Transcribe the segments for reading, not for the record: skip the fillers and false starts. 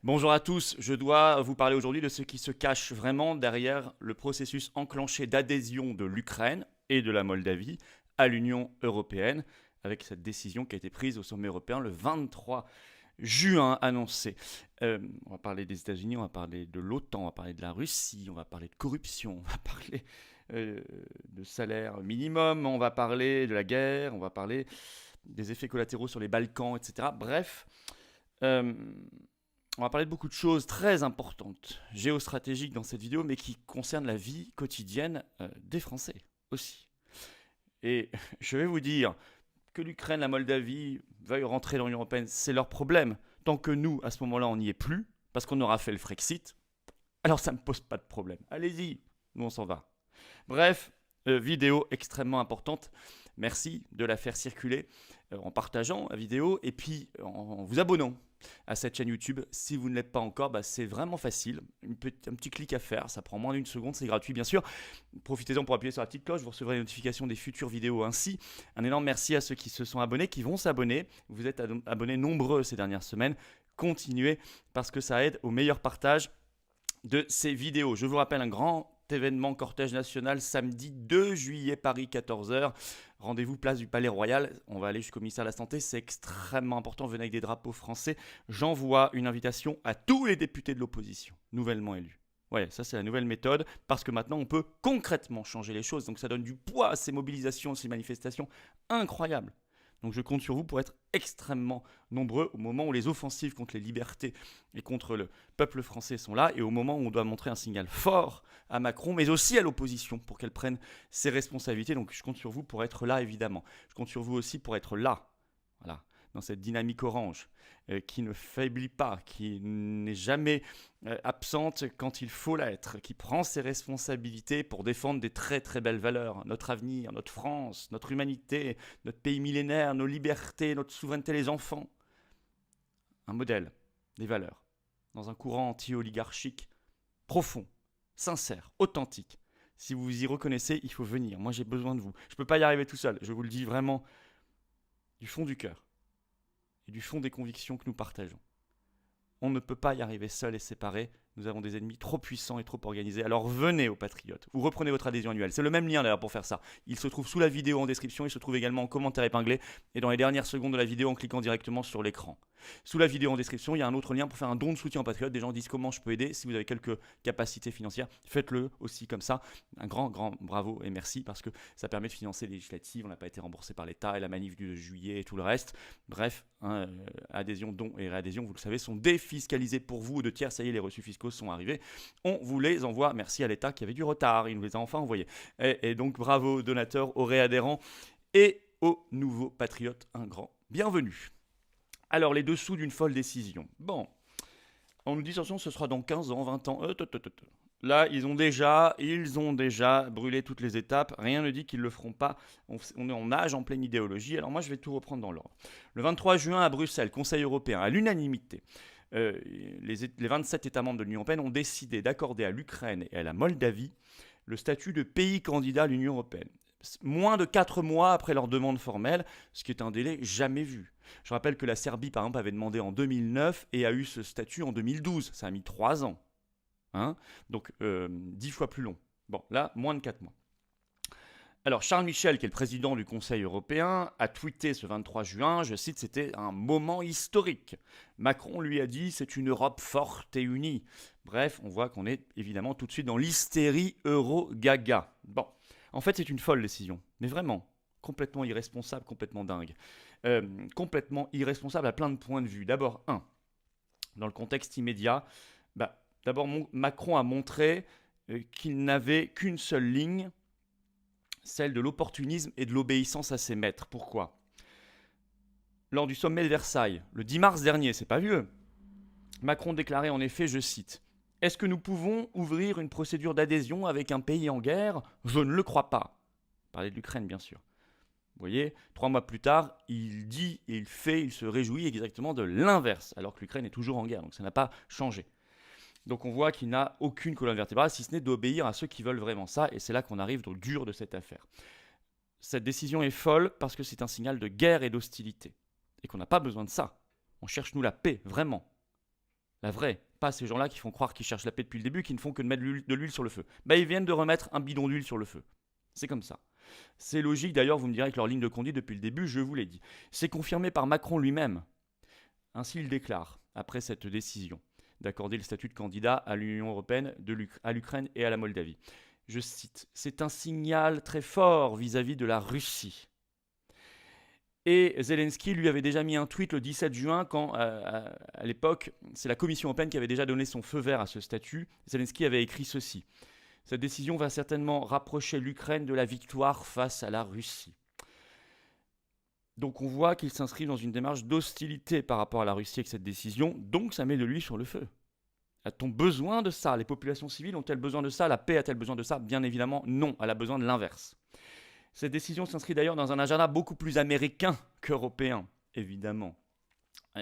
Bonjour à tous, je dois vous parler aujourd'hui de ce qui se cache vraiment derrière le processus enclenché d'adhésion de l'Ukraine et de la Moldavie à l'Union européenne, avec cette décision qui a été prise au sommet européen le 23 juin annoncé. On va parler des États-Unis, on va parler de l'OTAN, on va parler de la Russie, on va parler de corruption, on va parler de salaire minimum, on va parler de la guerre, on va parler des effets collatéraux sur les Balkans, etc. Bref, euh, on va parler de beaucoup de choses très importantes, géostratégiques dans cette vidéo, mais qui concernent la vie quotidienne des Français aussi. Et je vais vous dire que l'Ukraine, la Moldavie veuillent rentrer dans l'Union européenne, c'est leur problème. Tant que nous, à ce moment-là, on n'y est plus, parce qu'on aura fait le Frexit, alors ça ne me pose pas de problème. Allez-y, nous on s'en va. Bref, vidéo extrêmement importante. Merci de la faire circuler en partageant la vidéo et puis en vous abonnant à cette chaîne YouTube. Si vous ne l'êtes pas encore, c'est vraiment facile. Un petit clic à faire, ça prend moins d'une seconde, c'est gratuit bien sûr. Profitez-en pour appuyer sur la petite cloche, vous recevrez les notifications des futures vidéos ainsi. Un énorme merci à ceux qui se sont abonnés, qui vont s'abonner. Vous êtes abonnés nombreux ces dernières semaines. Continuez parce que ça aide au meilleur partage de ces vidéos. Je vous rappelle un grand événement cortège national samedi 2 juillet Paris 14h. Rendez-vous place du Palais Royal. On va aller jusqu'au ministère de la Santé. C'est extrêmement important. Venez avec des drapeaux français. J'envoie une invitation à tous les députés de l'opposition nouvellement élus. Ouais, ça c'est la nouvelle méthode parce que maintenant on peut concrètement changer les choses. Donc ça donne du poids à ces mobilisations, ces manifestations incroyables. Donc je compte sur vous pour être extrêmement nombreux au moment où les offensives contre les libertés et contre le peuple français sont là et au moment où on doit montrer un signal fort à Macron, mais aussi à l'opposition pour qu'elle prenne ses responsabilités. Donc je compte sur vous pour être là, évidemment. Je compte sur vous aussi pour être là, voilà, dans cette dynamique orange qui ne faiblit pas, qui n'est jamais absente quand il faut l'être, qui prend ses responsabilités pour défendre des très très belles valeurs, notre avenir, notre France, notre humanité, notre pays millénaire, nos libertés, notre souveraineté, les enfants. Un modèle, des valeurs, dans un courant anti-oligarchique profond, sincère, authentique. Si vous vous y reconnaissez, il faut venir. Moi, j'ai besoin de vous. Je ne peux pas y arriver tout seul. Je vous le dis vraiment du fond du cœur et du fond des convictions que nous partageons. On ne peut pas y arriver seul et séparé. Nous avons des ennemis trop puissants et trop organisés. Alors venez aux Patriotes. Vous reprenez votre adhésion annuelle. C'est le même lien d'ailleurs pour faire ça. Il se trouve sous la vidéo en description. Il se trouve également en commentaire épinglé et dans les dernières secondes de la vidéo en cliquant directement sur l'écran. Sous la vidéo en description, il y a un autre lien pour faire un don de soutien aux Patriotes. Des gens disent comment je peux aider. Si vous avez quelques capacités financières, faites-le aussi comme ça. Un grand bravo et merci parce que ça permet de financer les législatives. On n'a pas été remboursé par l'État et la manif du juillet et tout le reste. Bref, adhésion, don et réadhésion, vous le savez, sont défiscalisés pour vous. 2 tiers, ça y est, les reçus fiscaux sont arrivés. On vous les envoie. Merci à l'État qui avait du retard. Il nous les a enfin envoyés. Et donc bravo aux donateurs, aux réadhérents et aux nouveaux Patriotes. Un grand bienvenue. Alors, les dessous d'une folle décision. Bon, on nous dit, attention, ce sera dans 15 ans, 20 ans. Là, ils ont déjà brûlé toutes les étapes. Rien ne dit qu'ils ne le feront pas. On est en nage en pleine idéologie. Alors moi, je vais tout reprendre dans l'ordre. Le 23 juin à Bruxelles, Conseil européen, à l'unanimité, les 27 États membres de l'Union européenne ont décidé d'accorder à l'Ukraine et à la Moldavie le statut de pays candidat à l'Union européenne. Moins de 4 mois après leur demande formelle, ce qui est un délai jamais vu. Je rappelle que la Serbie, par exemple, avait demandé en 2009 et a eu ce statut en 2012. Ça a mis 3 ans. Donc 10 fois plus long. Bon, là, moins de 4 mois. Alors, Charles Michel, qui est le président du Conseil européen, a tweeté ce 23 juin, je cite, c'était un moment historique. Macron lui a dit, c'est une Europe forte et unie. Bref, on voit qu'on est évidemment tout de suite dans l'hystérie euro-gaga. Bon. En fait, c'est une folle décision, mais vraiment, complètement irresponsable, complètement dingue. Complètement irresponsable à plein de points de vue. D'abord, dans le contexte immédiat, d'abord Macron a montré qu'il n'avait qu'une seule ligne, celle de l'opportunisme et de l'obéissance à ses maîtres. Pourquoi ? Lors du sommet de Versailles, le 10 mars dernier, c'est pas vieux, Macron déclarait en effet, je cite, « Est-ce que nous pouvons ouvrir une procédure d'adhésion avec un pays en guerre ? Je ne le crois pas. » Il parlait de l'Ukraine, bien sûr. Vous voyez, 3 mois plus tard, il dit et il fait, il se réjouit exactement de l'inverse, alors que l'Ukraine est toujours en guerre, donc ça n'a pas changé. Donc on voit qu'il n'a aucune colonne vertébrale, si ce n'est d'obéir à ceux qui veulent vraiment ça, et c'est là qu'on arrive dans le dur de cette affaire. Cette décision est folle parce que c'est un signal de guerre et d'hostilité, et qu'on n'a pas besoin de ça. On cherche, nous, la paix, vraiment. La vraie, pas ces gens-là qui font croire qu'ils cherchent la paix depuis le début, qui ne font que de mettre de l'huile sur le feu. Bah, ils viennent de remettre un bidon d'huile sur le feu. C'est comme ça. C'est logique d'ailleurs, vous me direz que leur ligne de conduite depuis le début, je vous l'ai dit. C'est confirmé par Macron lui-même. Ainsi, il déclare, après cette décision, d'accorder le statut de candidat à l'Union européenne, à l'Ukraine et à la Moldavie. Je cite, « C'est un signal très fort vis-à-vis de la Russie ». Et Zelensky lui avait déjà mis un tweet le 17 juin quand, à l'époque, c'est la Commission européenne qui avait déjà donné son feu vert à ce statut. Zelensky avait écrit ceci. Cette décision va certainement rapprocher l'Ukraine de la victoire face à la Russie. Donc on voit qu'il s'inscrit dans une démarche d'hostilité par rapport à la Russie avec cette décision, donc ça met de l'huile sur le feu. A-t-on besoin de ça? Les populations civiles ont-elles besoin de ça? La paix a-t-elle besoin de ça? Bien évidemment, non, elle a besoin de l'inverse. Cette décision s'inscrit d'ailleurs dans un agenda beaucoup plus américain qu'européen, évidemment.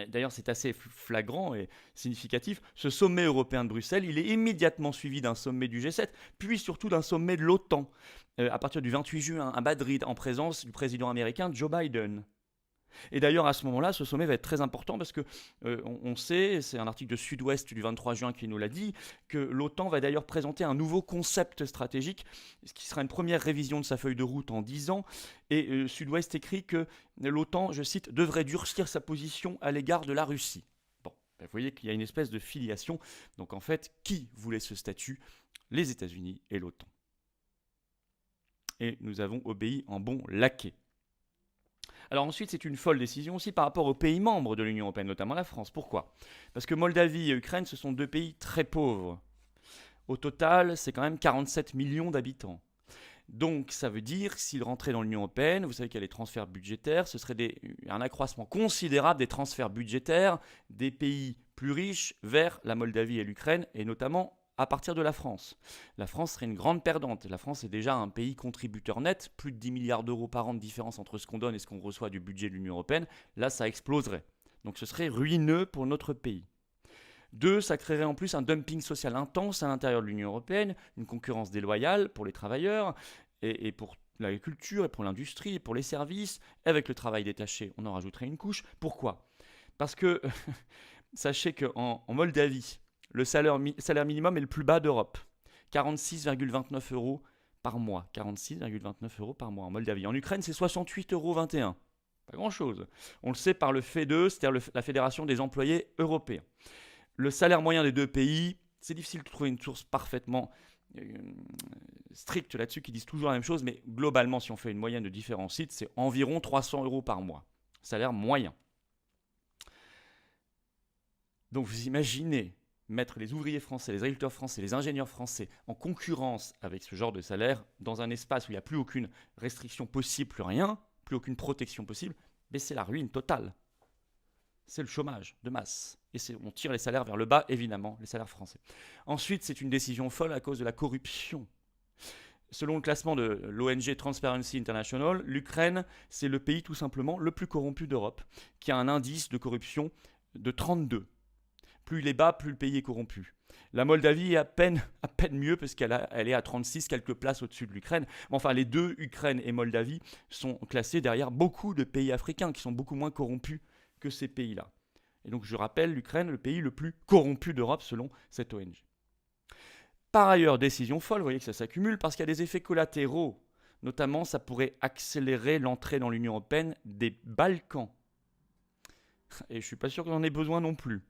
D'ailleurs, c'est assez flagrant et significatif. Ce sommet européen de Bruxelles, il est immédiatement suivi d'un sommet du G7, puis surtout d'un sommet de l'OTAN, à partir du 28 juin à Madrid, en présence du président américain Joe Biden. Et d'ailleurs, à ce moment-là, ce sommet va être très important parce que on sait, c'est un article de Sud-Ouest du 23 juin qui nous l'a dit, que l'OTAN va d'ailleurs présenter un nouveau concept stratégique, ce qui sera une première révision de sa feuille de route en 10 ans. Et Sud-Ouest écrit que l'OTAN, je cite, devrait durcir sa position à l'égard de la Russie. Bon, vous voyez qu'il y a une espèce de filiation. Donc en fait, qui voulait ce statut? Les États-Unis et l'OTAN. Et nous avons obéi en bon laquais. Alors ensuite, c'est une folle décision aussi par rapport aux pays membres de l'Union européenne, notamment la France. Pourquoi? Parce que Moldavie et Ukraine, ce sont deux pays très pauvres. Au total, c'est quand même 47 millions d'habitants. Donc ça veut dire que s'ils rentraient dans l'Union européenne, vous savez qu'il y a les transferts budgétaires, ce serait un accroissement considérable des transferts budgétaires des pays plus riches vers la Moldavie et l'Ukraine, et notamment à partir de la France. La France serait une grande perdante. La France est déjà un pays contributeur net, plus de 10 milliards d'euros par an de différence entre ce qu'on donne et ce qu'on reçoit du budget de l'Union européenne. Là, ça exploserait. Donc ce serait ruineux pour notre pays. 2, ça créerait en plus un dumping social intense à l'intérieur de l'Union européenne, une concurrence déloyale pour les travailleurs et pour l'agriculture et pour l'industrie et pour les services. Avec le travail détaché, on en rajouterait une couche. Pourquoi? Parce que sachez qu'en Moldavie, le salaire minimum est le plus bas d'Europe. 46,29 euros par mois. 46,29 euros par mois en Moldavie. En Ukraine, c'est 68,21 euros. Pas grand-chose. On le sait par le FEDE, c'est-à-dire la Fédération des employés européens. Le salaire moyen des deux pays, c'est difficile de trouver une source parfaitement stricte là-dessus qui disent toujours la même chose, mais globalement, si on fait une moyenne de différents sites, c'est environ 300 euros par mois. Salaire moyen. Donc vous imaginez mettre les ouvriers français, les agriculteurs français, les ingénieurs français en concurrence avec ce genre de salaire dans un espace où il n'y a plus aucune restriction possible, plus rien, plus aucune protection possible, mais c'est la ruine totale. C'est le chômage de masse. Et on tire les salaires vers le bas, évidemment, les salaires français. Ensuite, c'est une décision folle à cause de la corruption. Selon le classement de l'ONG Transparency International, l'Ukraine, c'est le pays tout simplement le plus corrompu d'Europe, qui a un indice de corruption de 32. Plus il est bas, plus le pays est corrompu. La Moldavie est à peine mieux parce qu'elle est à 36, quelques places au-dessus de l'Ukraine. Enfin, les deux, Ukraine et Moldavie, sont classés derrière beaucoup de pays africains qui sont beaucoup moins corrompus que ces pays-là. Et donc, je rappelle, l'Ukraine, le pays le plus corrompu d'Europe selon cette ONG. Par ailleurs, décision folle, vous voyez que ça s'accumule parce qu'il y a des effets collatéraux. Notamment, ça pourrait accélérer l'entrée dans l'Union européenne des Balkans. Et je ne suis pas sûr qu'on en ait besoin non plus.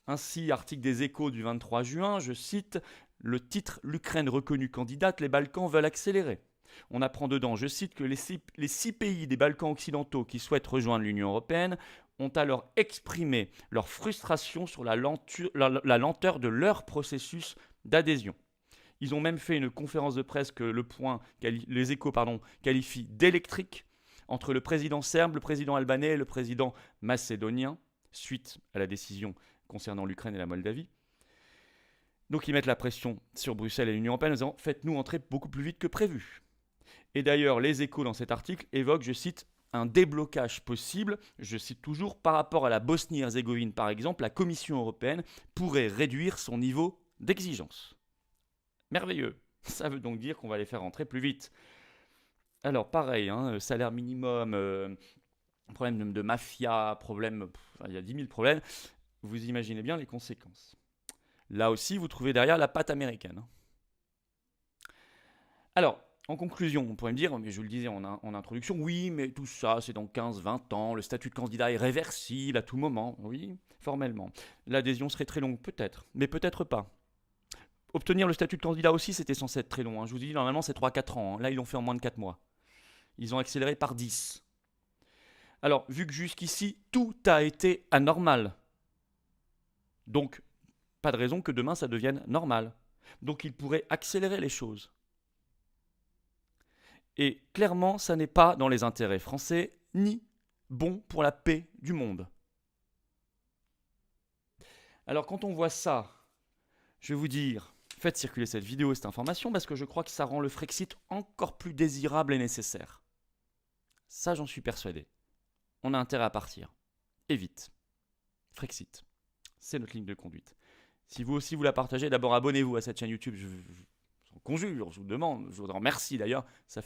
Ainsi, article des Échos du 23 juin, je cite, le titre « L'Ukraine reconnue candidate, les Balkans veulent accélérer ». On apprend dedans, je cite, que les 6 pays des Balkans occidentaux qui souhaitent rejoindre l'Union européenne ont alors exprimé leur frustration sur la lenteur de leur processus d'adhésion. Ils ont même fait une conférence de presse que les Échos qualifient d'électrique entre le président serbe, le président albanais et le président macédonien, suite à la décision concernant l'Ukraine et la Moldavie. Donc ils mettent la pression sur Bruxelles et l'Union européenne en disant « faites-nous entrer beaucoup plus vite que prévu ». Et d'ailleurs, les Échos dans cet article évoquent, je cite, un déblocage possible, je cite toujours, par rapport à la Bosnie-Herzégovine par exemple, la Commission européenne pourrait réduire son niveau d'exigence. Merveilleux. Ça veut donc dire qu'on va les faire rentrer plus vite. Alors pareil, salaire minimum, problème de mafia, il y a 10 000 problèmes. vous imaginez bien les conséquences. Là aussi, vous trouvez derrière la patte américaine. Alors, en conclusion, on pourrait me dire, mais je le disais en introduction, oui, mais tout ça, c'est dans 15-20 ans, le statut de candidat est réversible à tout moment. Oui, formellement. L'adhésion serait très longue, peut-être, mais peut-être pas. Obtenir le statut de candidat aussi, c'était censé être très long. Hein. Je vous dis, normalement, c'est 3-4 ans. Hein. Là, ils l'ont fait en moins de 4 mois. Ils ont accéléré par 10. Alors, vu que jusqu'ici, tout a été anormal. Donc, pas de raison que demain, ça devienne normal. Donc, ils pourraient accélérer les choses. Et clairement, ça n'est pas dans les intérêts français, ni bon pour la paix du monde. Alors, quand on voit ça, je vais vous dire, faites circuler cette vidéo, cette information, parce que je crois que ça rend le Frexit encore plus désirable et nécessaire. Ça, j'en suis persuadé. On a intérêt à partir. Et vite. Frexit. C'est notre ligne de conduite. Si vous aussi vous la partagez, d'abord abonnez-vous à cette chaîne YouTube. Je vous en conjure, je vous demande, je vous en remercie d'ailleurs. Ça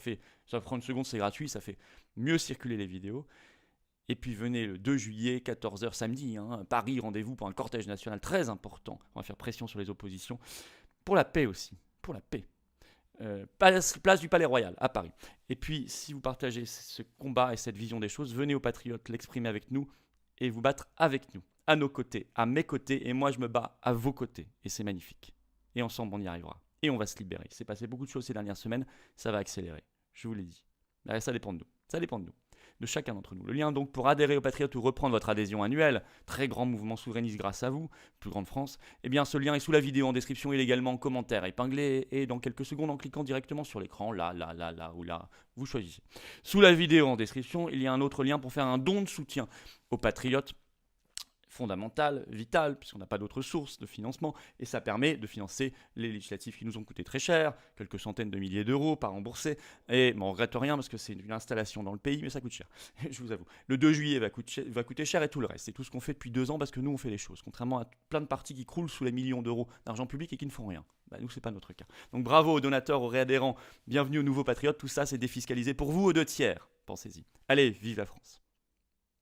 prend une seconde, c'est gratuit, ça fait mieux circuler les vidéos. Et puis venez le 2 juillet, 14h samedi, Paris, rendez-vous pour un cortège national très important. On va faire pression sur les oppositions. Pour la paix aussi. Pour la paix. Place du Palais Royal à Paris. Et puis, si vous partagez ce combat et cette vision des choses, venez aux Patriotes l'exprimer avec nous et vous battre avec nous, à nos côtés, à mes côtés, et moi je me bats à vos côtés. Et c'est magnifique. Et ensemble, on y arrivera. Et on va se libérer. Il s'est passé beaucoup de choses ces dernières semaines, ça va accélérer. Je vous l'ai dit. Mais ça dépend de nous. Ça dépend de nous. De chacun d'entre nous. Le lien donc pour adhérer aux Patriotes ou reprendre votre adhésion annuelle, très grand mouvement souverainiste grâce à vous, plus grande France, eh bien ce lien est sous la vidéo en description, il est également en commentaire épinglé et dans quelques secondes en cliquant directement sur l'écran, là ou là, vous choisissez. Sous la vidéo en description, il y a un autre lien pour faire un don de soutien aux Patriotes, fondamental, vital, puisqu'on n'a pas d'autres sources de financement, et ça permet de financer les législatives qui nous ont coûté très cher, quelques centaines de milliers d'euros par remboursé, et on ne regrette rien parce que c'est une installation dans le pays, mais ça coûte cher, je vous avoue. Le 2 juillet va coûter cher et tout le reste, c'est tout ce qu'on fait depuis 2 ans parce que nous on fait les choses, contrairement à plein de partis qui croulent sous les millions d'euros d'argent public et qui ne font rien. Bah, nous, c'est pas notre cas. Donc bravo aux donateurs, aux réadhérents, bienvenue aux nouveaux patriotes, tout ça c'est défiscalisé pour vous aux 2 tiers, pensez-y. Allez, vive la France!